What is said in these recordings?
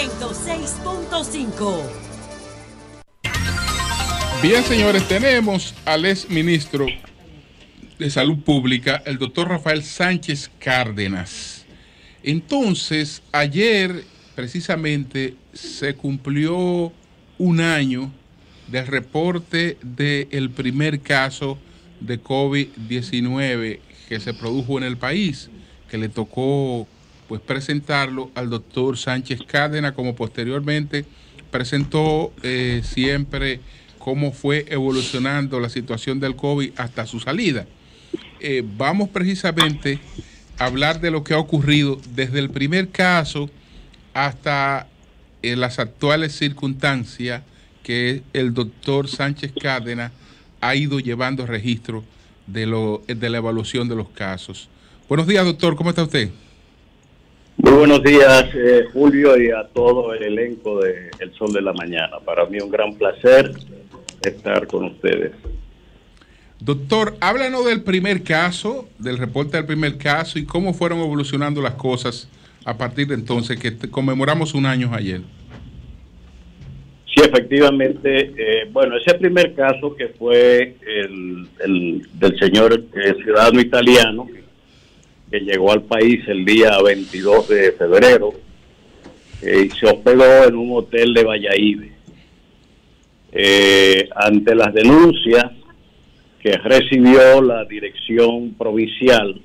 106.5. Bien, señores, tenemos al ex ministro de Salud Pública, el doctor Rafael Sánchez Cárdenas. Entonces, ayer precisamente se cumplió un año del reporte del primer caso de COVID-19 que se produjo en el país, que le tocó pues presentarlo al doctor Sánchez Cárdenas, como posteriormente presentó siempre cómo fue evolucionando la situación del COVID hasta su salida. Vamos precisamente a hablar de lo que ha ocurrido desde el primer caso hasta las actuales circunstancias que el doctor Sánchez Cárdenas ha ido llevando registro de la evaluación de los casos. Buenos días, doctor, ¿cómo está usted? Muy buenos días, Julio, y a todo el elenco de El Sol de la Mañana. Para mí un gran placer estar con ustedes. Doctor, háblanos del primer caso, del reporte del primer caso y cómo fueron evolucionando las cosas a partir de entonces, que conmemoramos un año ayer. Sí, efectivamente. Bueno, ese primer caso que fue el del señor ciudadano italiano que llegó al país el día 22 de febrero y se hospedó en un hotel de Valladolid. Ante las denuncias que recibió la dirección provincial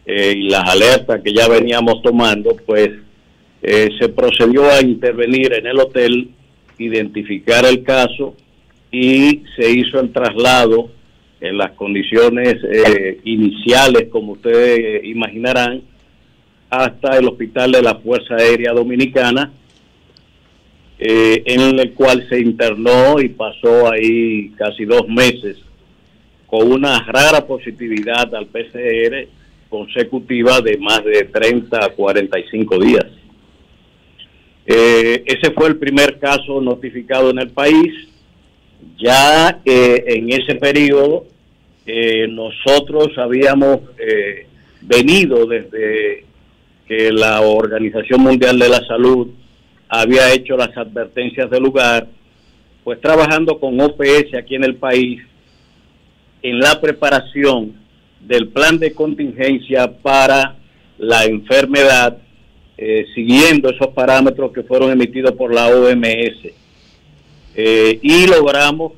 y las alertas que ya veníamos tomando, pues se procedió a intervenir en el hotel, identificar el caso y se hizo el traslado en las condiciones iniciales, como ustedes imaginarán, hasta el hospital de la Fuerza Aérea Dominicana, en el cual se internó y pasó ahí casi 2 meses con una rara positividad al PCR consecutiva de más de 30 a 45 días. Ese fue el primer caso notificado en el país. Ya en ese periodo nosotros habíamos venido desde que la Organización Mundial de la Salud había hecho las advertencias del lugar, pues trabajando con OPS aquí en el país en la preparación del plan de contingencia para la enfermedad, siguiendo esos parámetros que fueron emitidos por la OMS. Y logramos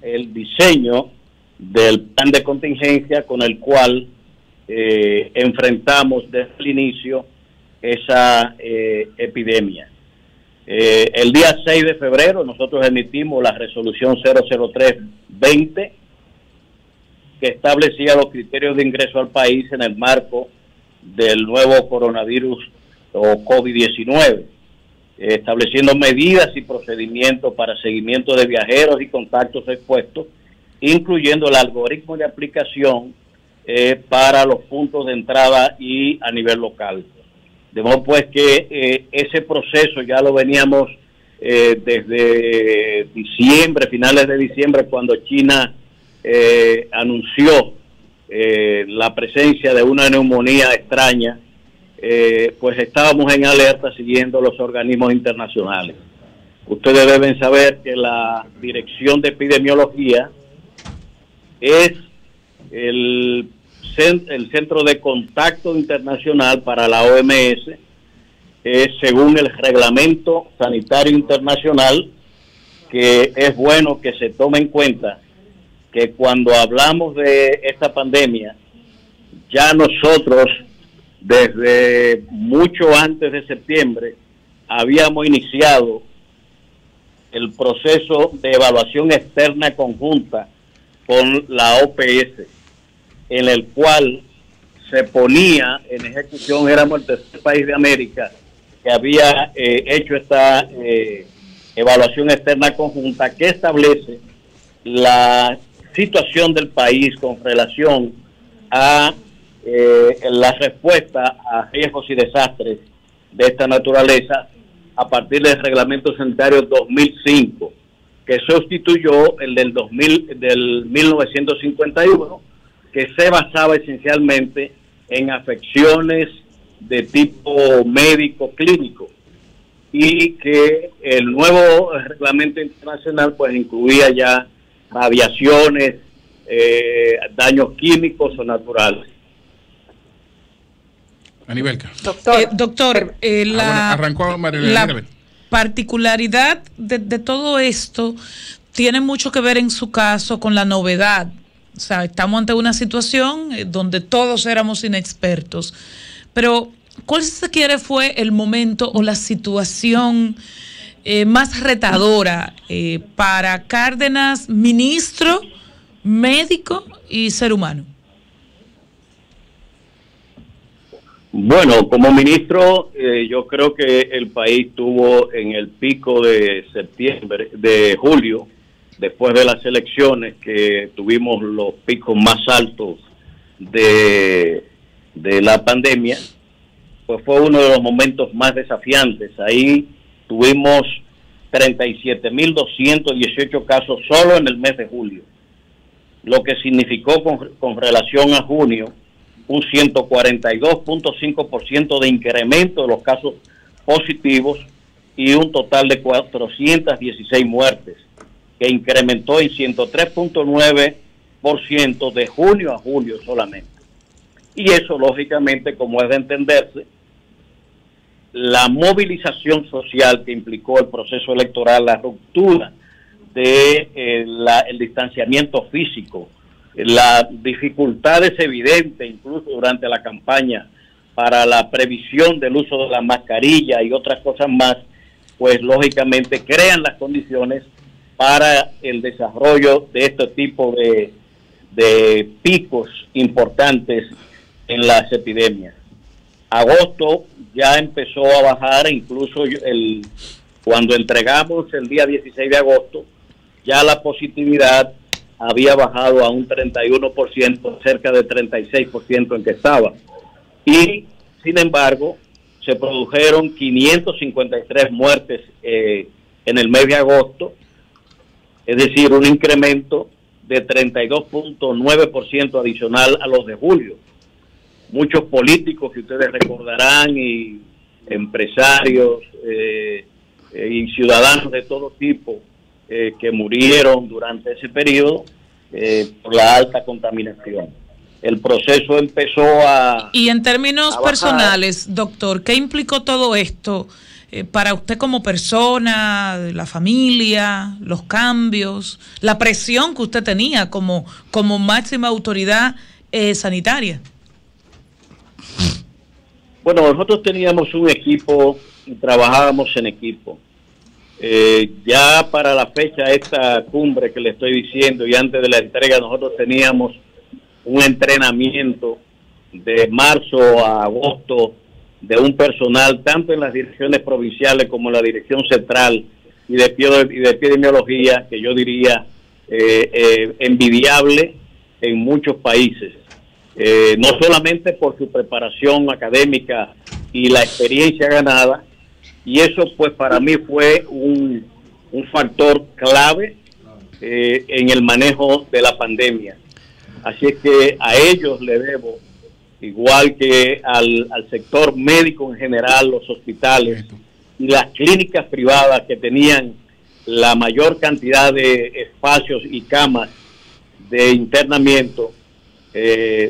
el diseño del plan de contingencia con el cual enfrentamos desde el inicio esa epidemia. El día 6 de febrero nosotros emitimos la resolución 003-20 que establecía los criterios de ingreso al país en el marco del nuevo coronavirus o COVID-19, estableciendo medidas y procedimientos para seguimiento de viajeros y contactos expuestos, incluyendo el algoritmo de aplicación para los puntos de entrada y a nivel local. De modo pues que ese proceso ya lo veníamos desde diciembre, finales de diciembre, cuando China anunció la presencia de una neumonía extraña. Pues estábamos en alerta siguiendo los organismos internacionales. Ustedes deben saber que la Dirección de Epidemiología es el centro de contacto internacional para la OMS, según el Reglamento Sanitario Internacional, que es bueno que se tome en cuenta que cuando hablamos de esta pandemia, ya nosotros desde mucho antes de septiembre habíamos iniciado el proceso de evaluación externa conjunta con la OPS, en el cual se ponía en ejecución, éramos el tercer país de América que había hecho esta evaluación externa conjunta que establece la situación del país con relación a la respuesta a riesgos y desastres de esta naturaleza a partir del Reglamento Sanitario 2005, que sustituyó el del 1951, que se basaba esencialmente en afecciones de tipo médico clínico. y que el nuevo reglamento internacional pues incluía ya radiaciones, daños químicos o naturales. Anibelca. Doctor, arrancó Marilena. La particularidad de todo esto tiene mucho que ver en su caso con la novedad. O sea, estamos ante una situación donde todos éramos inexpertos. Pero, ¿cuál si se quiere fue el momento o la situación más retadora para Cárdenas, ministro, médico y ser humano? Bueno, como ministro, yo creo que el país tuvo en el pico de julio, después de las elecciones, que tuvimos los picos más altos de la pandemia, pues fue uno de los momentos más desafiantes. Ahí tuvimos 37.218 casos solo en el mes de julio, lo que significó con relación a junio un 142.5% de incremento de los casos positivos y un total de 416 muertes, que incrementó en 103.9% de junio a julio solamente. Y eso, lógicamente, como es de entenderse, la movilización social que implicó el proceso electoral, la ruptura de el distanciamiento físico, las dificultades evidentes incluso durante la campaña para la previsión del uso de la mascarilla y otras cosas más, pues lógicamente crean las condiciones para el desarrollo de este tipo de picos importantes en las epidemias. Agosto ya empezó a bajar, incluso cuando entregamos el día 16 de agosto, ya la positividad había bajado a un 31%, cerca de 36% en que estaba. Y, sin embargo, se produjeron 553 muertes en el mes de agosto, es decir, un incremento de 32.9% adicional a los de julio. Muchos políticos que ustedes recordarán y empresarios y ciudadanos de todo tipo que murieron durante ese periodo por la alta contaminación. El proceso empezó a... Y en términos personales, doctor, ¿qué implicó todo esto para usted como persona, la familia, los cambios, la presión que usted tenía como máxima autoridad sanitaria? Bueno, nosotros teníamos un equipo y trabajábamos en equipo. Ya para la fecha esta cumbre que le estoy diciendo y antes de la entrega, nosotros teníamos un entrenamiento de marzo a agosto de un personal tanto en las direcciones provinciales como en la dirección central y de epidemiología, que yo diría envidiable en muchos países, no solamente por su preparación académica y la experiencia ganada, y eso pues para mí fue un factor clave en el manejo de la pandemia. Así es que a ellos le debo, igual que al sector médico en general, los hospitales y las clínicas privadas que tenían la mayor cantidad de espacios y camas de internamiento,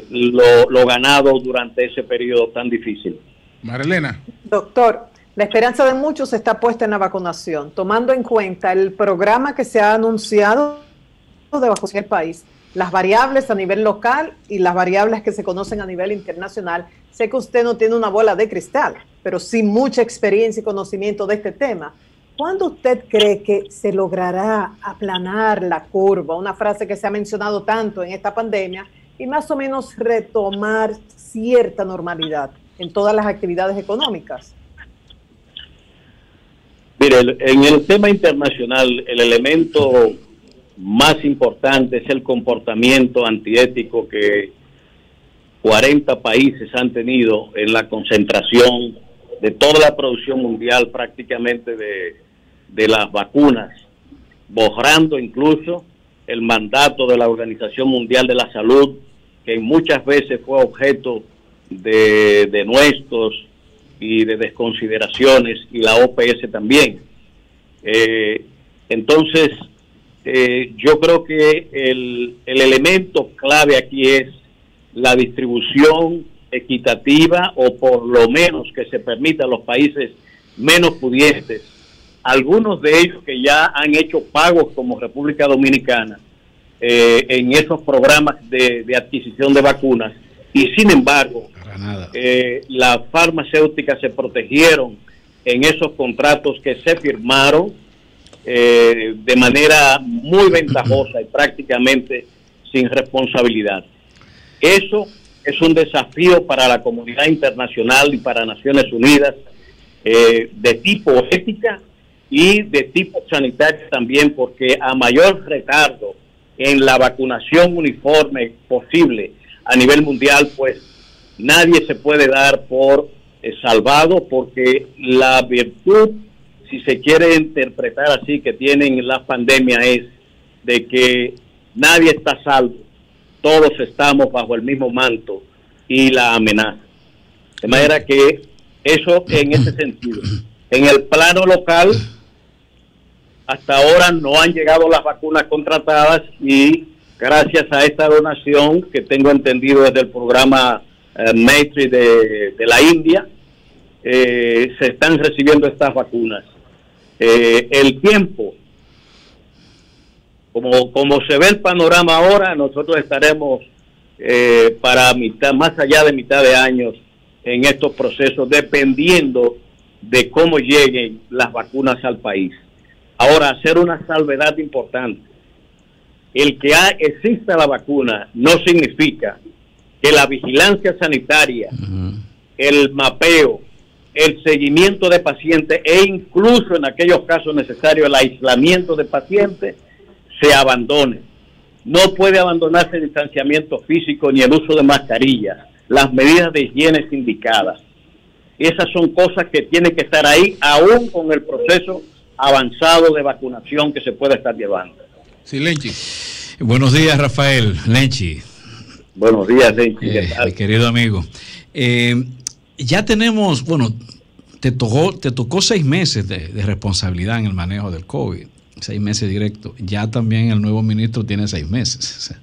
lo ganado durante ese periodo tan difícil. Marilena. Doctor, la esperanza de muchos está puesta en la vacunación, tomando en cuenta el programa que se ha anunciado de vacunación en el país, las variables a nivel local y las variables que se conocen a nivel internacional. Sé que usted no tiene una bola de cristal, pero sí mucha experiencia y conocimiento de este tema. ¿Cuándo usted cree que se logrará aplanar la curva? Una frase que se ha mencionado tanto en esta pandemia, y más o menos retomar cierta normalidad en todas las actividades económicas. Mire, en el tema internacional, el elemento más importante es el comportamiento antiético que 40 países han tenido en la concentración de toda la producción mundial prácticamente de las vacunas, borrando incluso el mandato de la Organización Mundial de la Salud, que muchas veces fue objeto de nuestros y de desconsideraciones, y la OPS también. Entonces, yo creo que el elemento clave aquí es la distribución equitativa, o por lo menos que se permita a los países menos pudientes, algunos de ellos que ya han hecho pagos como República Dominicana en esos programas de adquisición de vacunas, y sin embargo las farmacéuticas se protegieron en esos contratos que se firmaron de manera muy ventajosa y prácticamente sin responsabilidad. Eso es un desafío para la comunidad internacional y para Naciones Unidas, de tipo ética y de tipo sanitario también, porque a mayor retardo en la vacunación uniforme posible a nivel mundial, pues nadie se puede dar por salvado, porque la virtud, si se quiere interpretar así, que tienen las pandemias es de que nadie está salvo, todos estamos bajo el mismo manto y la amenaza. De manera que eso en ese sentido. En el plano local, hasta ahora no han llegado las vacunas contratadas, y gracias a esta donación que tengo entendido desde el programa Maitri de la India, se están recibiendo estas vacunas. El tiempo, como se ve el panorama ahora, nosotros estaremos para más allá de mitad de años en estos procesos, dependiendo de cómo lleguen las vacunas al país. Ahora, hacer una salvedad importante: el que exista la vacuna no significa que la vigilancia sanitaria, el mapeo, el seguimiento de pacientes e incluso en aquellos casos necesarios el aislamiento de pacientes se abandone. No puede abandonarse el distanciamiento físico ni el uso de mascarillas, las medidas de higiene indicadas. Esas son cosas que tienen que estar ahí, aún con el proceso avanzado de vacunación que se puede estar llevando. Sí, Lenchi. Buenos días, Rafael. Lenchi. Buenos días, Lenchi. ¿Qué tal? Querido amigo. Ya tenemos, bueno, te tocó 6 meses de responsabilidad en el manejo del COVID. 6 meses directo. Ya también el nuevo ministro tiene 6 meses.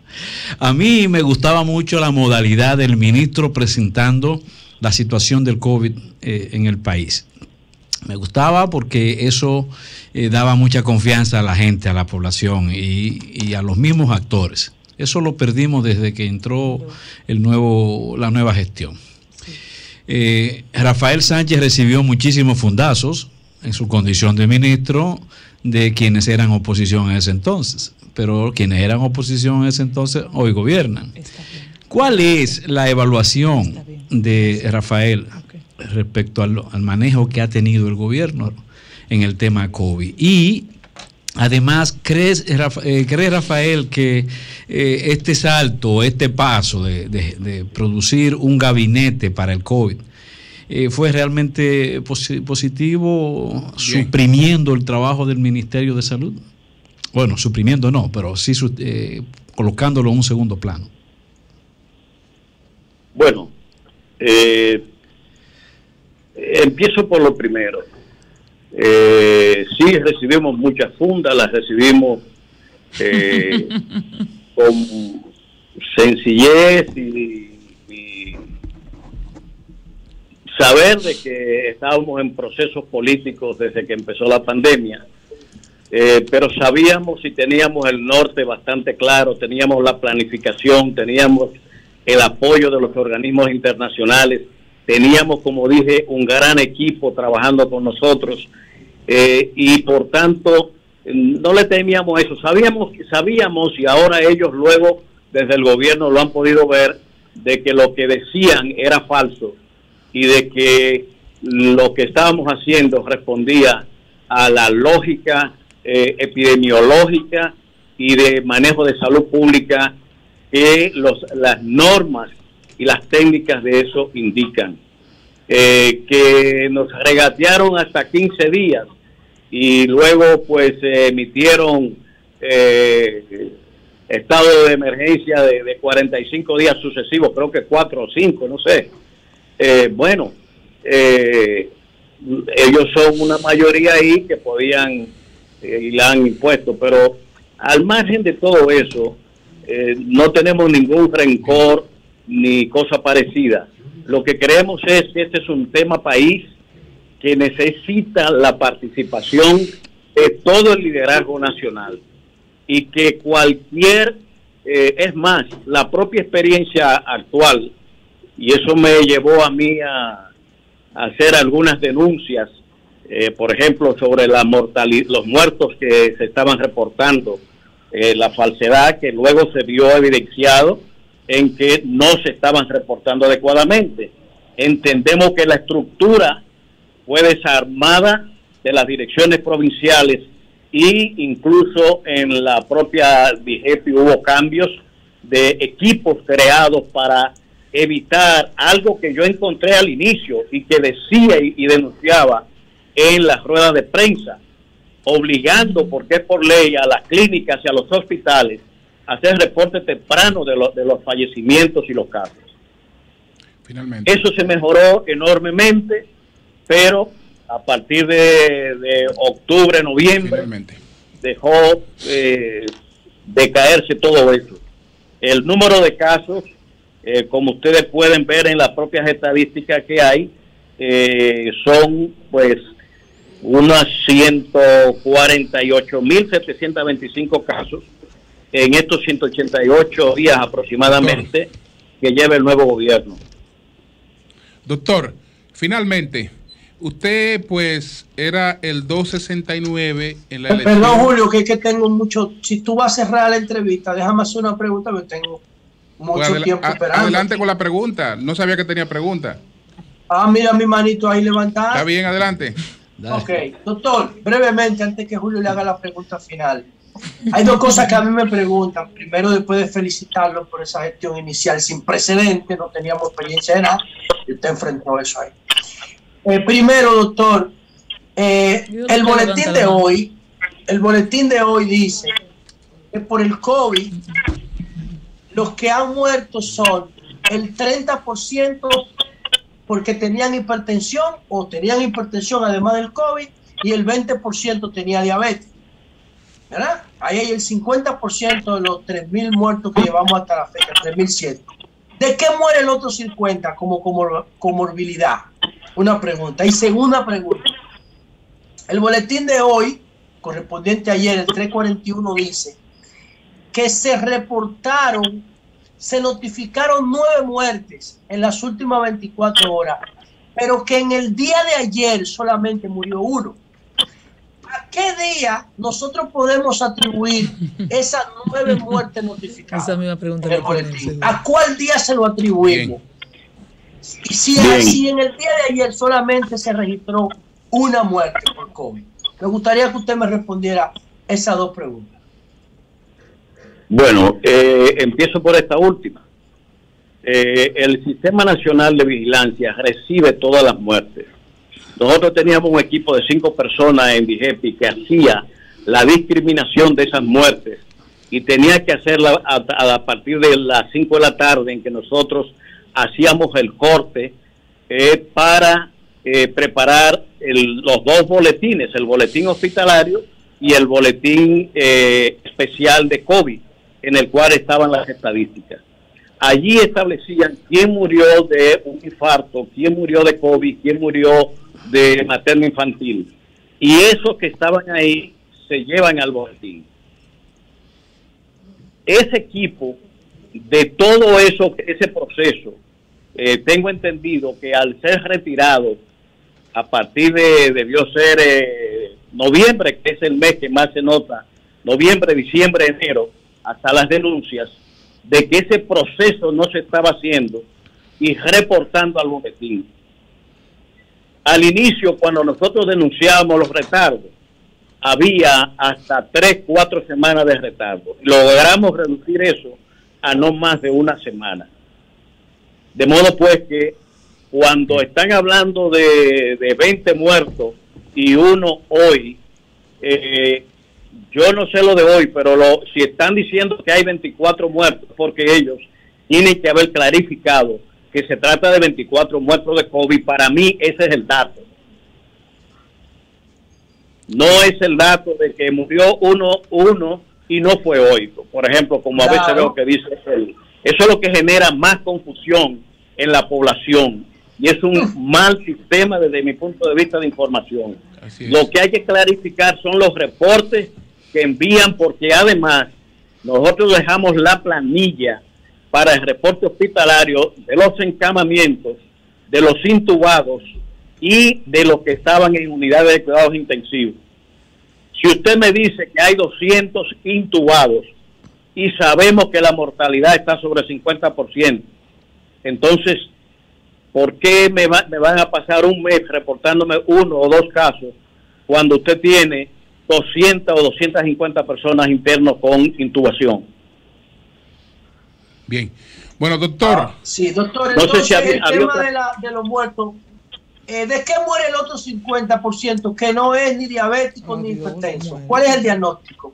A mí me gustaba mucho la modalidad del ministro presentando la situación del COVID en el país. Me gustaba porque eso daba mucha confianza a la gente, a la población y a los mismos actores. Eso lo perdimos desde que entró la nueva gestión. Rafael Sánchez recibió muchísimos fundazos en su condición de ministro de quienes eran oposición en ese entonces, pero quienes eran oposición en ese entonces hoy gobiernan. ¿Cuál es la evaluación de Rafael respecto al manejo que ha tenido el gobierno en el tema COVID? Y además, ¿crees Rafael que este salto, este paso de producir un gabinete para el COVID fue realmente positivo, suprimiendo el trabajo del Ministerio de Salud? Bueno, suprimiendo no, pero sí colocándolo en un segundo plano. Bueno, empiezo por lo primero. Sí, recibimos muchas fundas, las recibimos con sencillez y saber de que estábamos en procesos políticos desde que empezó la pandemia, pero sabíamos y teníamos el norte bastante claro, teníamos la planificación, teníamos el apoyo de los organismos internacionales, teníamos, como dije, un gran equipo trabajando con nosotros, y por tanto no le temíamos eso. Sabíamos y ahora ellos luego desde el gobierno lo han podido ver, de que lo que decían era falso y de que lo que estábamos haciendo respondía a la lógica epidemiológica y de manejo de salud pública que las normas y las técnicas de eso indican. Que nos regatearon hasta 15 días y luego pues emitieron estado de emergencia de 45 días sucesivos, creo que 4 o 5, no sé. Bueno, ellos son una mayoría ahí que podían y la han impuesto, pero al margen de todo eso, no tenemos ningún rencor ni cosa parecida. Lo que creemos es que este es un tema país que necesita la participación de todo el liderazgo nacional y que cualquier, es más, la propia experiencia actual, y eso me llevó a mí a hacer algunas denuncias, por ejemplo, sobre la mortalidad, los muertos que se estaban reportando, la falsedad que luego se vio evidenciado en que no se estaban reportando adecuadamente. Entendemos que la estructura fue desarmada de las direcciones provinciales y incluso en la propia DIGEPI hubo cambios de equipos creados para evitar algo que yo encontré al inicio y que decía y denunciaba en las ruedas de prensa, obligando, porque es por ley, a las clínicas y a los hospitales a hacer reporte temprano de los fallecimientos y los casos. Finalmente. Eso se mejoró enormemente, pero a partir de octubre, noviembre, finalmente dejó de caerse todo eso. El número de casos, como ustedes pueden ver en las propias estadísticas que hay, son pues unas 148.725 casos en estos 188 días aproximadamente que lleva el nuevo gobierno. Doctor, finalmente, usted pues era el 269 en la elección. Perdón, Julio, que es que tengo mucho, si tú vas a cerrar la entrevista, déjame hacer una pregunta, porque tengo mucho tiempo esperando. Adelante con la pregunta, no sabía que tenía pregunta. Mira mi manito ahí levantada. Está bien, adelante. Ok, doctor, brevemente, antes que Julio le haga la pregunta final. Hay dos cosas que a mí me preguntan. Primero, después de felicitarlo por esa gestión inicial sin precedentes, no teníamos experiencia de nada, y usted enfrentó eso ahí. Primero, doctor, el boletín de hoy dice que por el COVID, los que han muerto son el 30% porque tenían hipertensión o tenían hipertensión además del COVID, y el 20% tenía diabetes, ¿verdad? Ahí hay el 50% de los 3.000 muertos que llevamos hasta la fecha, 3.100. ¿De qué muere el otro 50% como comorbilidad? Una pregunta. Y segunda pregunta. El boletín de hoy, correspondiente a ayer, el 341, dice que se notificaron 9 muertes en las últimas 24 horas, pero que en el día de ayer solamente murió 1. ¿A qué día nosotros podemos atribuir esas 9 muertes notificadas? Esa misma pregunta. ¿A cuál día se lo atribuimos? Y si en el día de ayer solamente se registró 1 muerte por COVID. Me gustaría que usted me respondiera esas 2 preguntas. Bueno, empiezo por esta última. El Sistema Nacional de Vigilancia recibe todas las muertes. Nosotros teníamos un equipo de 5 personas en DIGEPI que hacía la discriminación de esas muertes y tenía que hacerla a partir de las 5 de la tarde, en que nosotros hacíamos el corte para preparar los 2 boletines, el boletín hospitalario y el boletín especial de COVID, en el cual estaban las estadísticas. Allí establecían quién murió de un infarto, quién murió de COVID, quién murió de materno infantil. Y esos que estaban ahí se llevan al boletín. Ese equipo, de todo eso, ese proceso, tengo entendido que al ser retirado, a partir debió ser noviembre, que es el mes que más se nota, noviembre, diciembre, enero, hasta las denuncias de que ese proceso no se estaba haciendo y reportando al boletín. Al inicio, cuando nosotros denunciábamos los retardos, había hasta 3-4 semanas de retardo. Logramos reducir eso a no más de 1 semana. De modo pues que cuando están hablando de 20 muertos y 1 hoy, yo no sé lo de hoy, pero si están diciendo que hay 24 muertos, porque ellos tienen que haber clarificado que se trata de 24 muertos de COVID. Para mí ese es el dato. No es el dato de que murió uno y no fue hoy. Por ejemplo, como a veces veo que dice él. Eso es lo que genera más confusión en la población. Y es un mal sistema desde mi punto de vista de información. Lo que hay que clarificar son los reportes que envían, porque además nosotros dejamos la planilla para el reporte hospitalario de los encamamientos, de los intubados y de los que estaban en unidades de cuidados intensivos. Si usted me dice que hay 200 intubados y sabemos que la mortalidad está sobre el 50%, entonces, ¿por qué me van a pasar un mes reportándome 1 o 2 casos cuando usted tiene 200 o 250 personas internas con intubación? Bien. Bueno, doctor. Sí, doctor, No sé entonces si había el tema otra... de los muertos, ¿de qué muere el otro 50% que no es ni diabético ni hipertenso? ¿Cuál es el diagnóstico?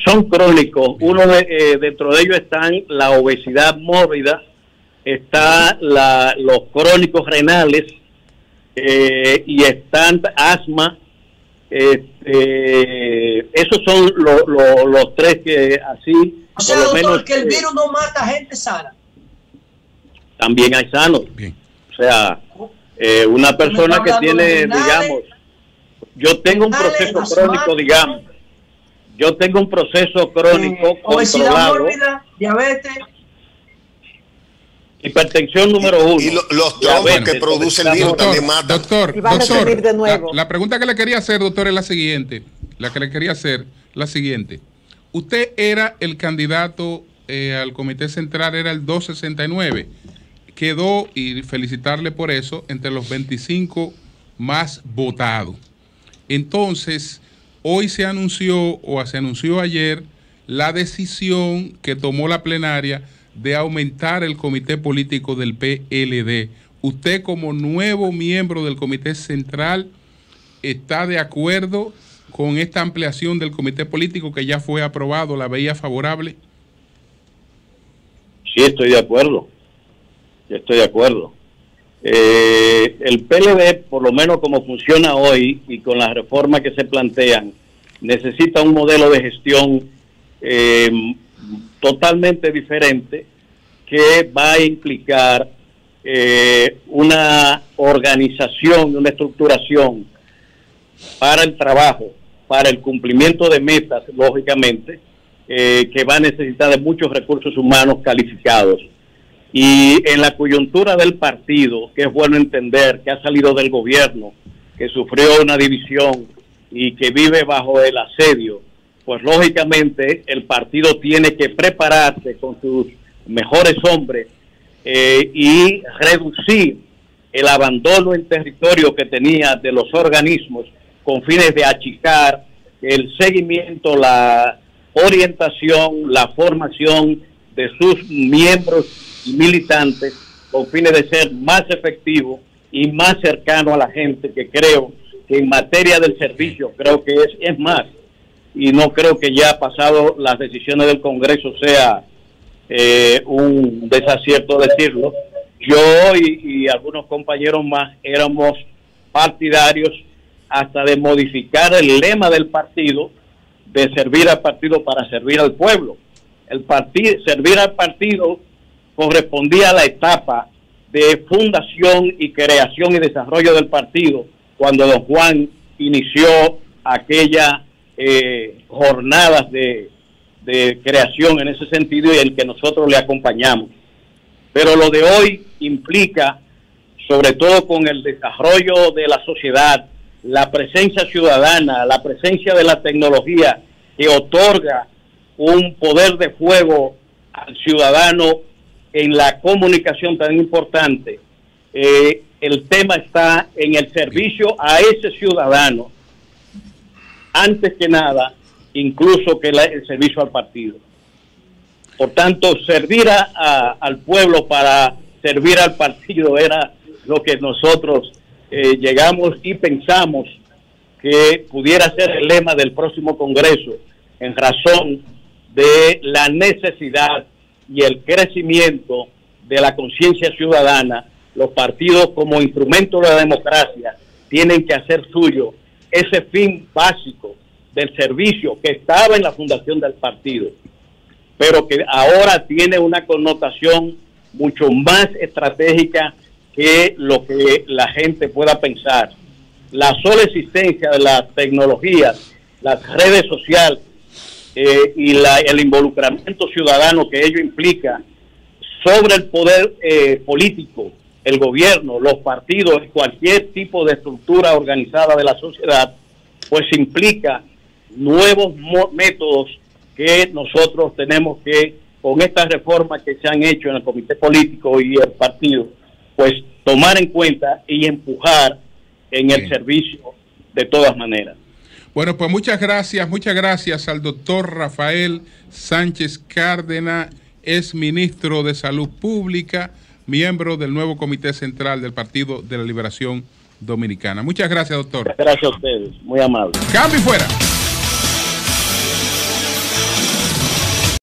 Son crónicos. Dentro de ellos están la obesidad mórbida, está los crónicos renales y están asma. Esos son los tres que así. O sea, por lo doctor, menos, que el virus no mata gente sana. También hay sanos. Bien. O sea, una persona que tiene, digamos, yo tengo un proceso crónico, digamos. Yo tengo un proceso crónico obesidad controlado. mórbida, diabetes. Hipertensión número 1. Y los trombos que produce el virus también matan. Doctor, Y van a subir de nuevo. La pregunta que le quería hacer, doctor, es la siguiente. Usted era el candidato al Comité Central, era el 269. Quedó, y felicitarle por eso, entre los 25 más votados. Entonces, hoy se anunció ayer la decisión que tomó la plenaria de aumentar el comité político del PLD. Usted, como nuevo miembro del Comité Central, ¿está de acuerdo con esta ampliación del comité político que ya fue aprobado? ¿La veía favorable? Sí, estoy de acuerdo. El PLD, por lo menos como funciona hoy y con las reformas que se plantean, necesita un modelo de gestión totalmente diferente, que va a implicar una organización, una estructuración para el trabajo, para el cumplimiento de metas, lógicamente, que va a necesitar de muchos recursos humanos calificados. Y en la coyuntura del partido, que es bueno entender que ha salido del gobierno, que sufrió una división y que vive bajo el asedio, pues lógicamente el partido tiene que prepararse con sus mejores hombres y reducir el abandono en territorio que tenía de los organismos con fines de achicar el seguimiento, la orientación, la formación de sus miembros y militantes con fines de ser más efectivo y más cercano a la gente, que creo que en materia del servicio creo que es más, y no creo que ya pasado las decisiones del Congreso sea un desacierto decirlo. Yo y algunos compañeros más éramos partidarios hasta de modificar el lema del partido, de servir al partido para servir al pueblo. Servir al partido correspondía a la etapa de fundación y creación y desarrollo del partido, cuando don Juan inició aquella jornadas de creación en ese sentido, y el que nosotros le acompañamos. Pero lo de hoy implica, sobre todo con el desarrollo de la sociedad, la presencia ciudadana, la presencia de la tecnología, que otorga un poder de fuego al ciudadano en la comunicación tan importante. El tema está en el servicio a ese ciudadano, antes que nada, incluso que el servicio al partido. Por tanto, servir al pueblo para servir al partido era lo que nosotros llegamos y pensamos que pudiera ser el lema del próximo Congreso, en razón de la necesidad y el crecimiento de la conciencia ciudadana, los partidos como instrumento de la democracia tienen que hacer suyo ese fin básico del servicio que estaba en la fundación del partido, pero que ahora tiene una connotación mucho más estratégica que lo que la gente pueda pensar. La sola existencia de las tecnologías, las redes sociales y el involucramiento ciudadano que ello implica sobre el poder político, el gobierno, los partidos, cualquier tipo de estructura organizada de la sociedad, pues implica nuevos métodos que nosotros tenemos que, con estas reformas que se han hecho en el comité político y el partido, pues tomar en cuenta y empujar en el servicio de todas maneras. Bueno, pues muchas gracias al doctor Rafael Sánchez Cárdenas, es ministro de Salud Pública, miembro del nuevo Comité Central del Partido de la Liberación Dominicana. Muchas gracias, doctor. Gracias a ustedes, muy amable. Cambio y fuera.